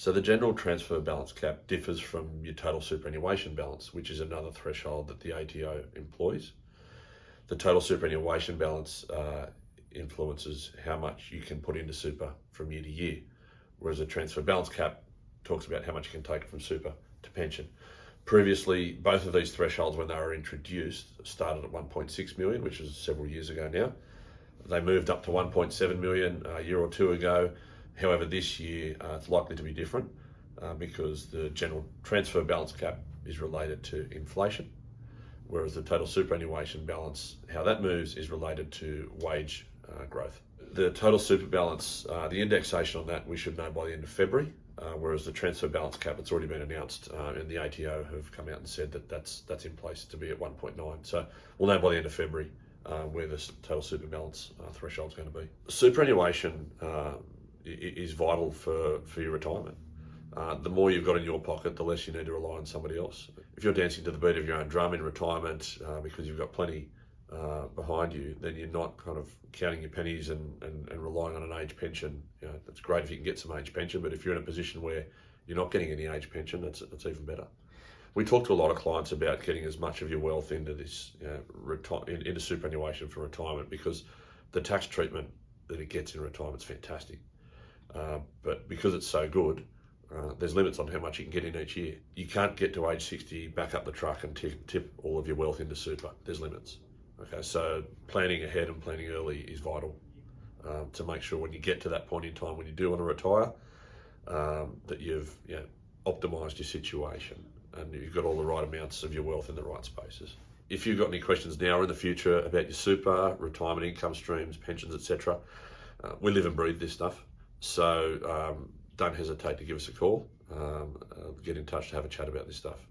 So the general transfer balance cap differs from your total superannuation balance, which is another threshold that the ATO employs. The total superannuation balance influences how much you can put into super from year to year, whereas a transfer balance cap talks about how much you can take from super to pension. Previously, both of these thresholds, when they were introduced, started at 1.6 million, which was several years ago now. They moved up to 1.7 million a year or two ago. However, this year it's likely to be different because the general transfer balance cap is related to inflation, whereas the total superannuation balance, how that moves, is related to wage growth. The total super balance, the indexation on that, we should know by the end of February, whereas the transfer balance cap, it's already been announced, and the ATO have come out and said that that's in place to be at 1.9. So we'll know by the end of February where the total super balance threshold is going to be. Superannuation is vital for your retirement. The more you've got in your pocket, the less you need to rely on somebody else. If you're dancing to the beat of your own drum in retirement because you've got plenty behind you, then you're not kind of counting your pennies and relying on an age pension. You know, it's great if you can get some age pension, but if you're in a position where you're not getting any age pension, that's even better. We talk to a lot of clients about getting as much of your wealth into this, into superannuation for retirement, because the tax treatment that it gets in retirement is fantastic. But because it's so good, there's limits on how much you can get in each year. You can't get to age 60, back up the truck and tip all of your wealth into super. There's limits. Okay, so planning ahead and planning early is vital to make sure when you get to that point in time when you do want to retire, that you've optimised your situation and you've got all the right amounts of your wealth in the right spaces. If you've got any questions now or in the future about your super, retirement income streams, pensions, etc., we live and breathe this stuff. So don't hesitate to give us a call, get in touch to have a chat about this stuff.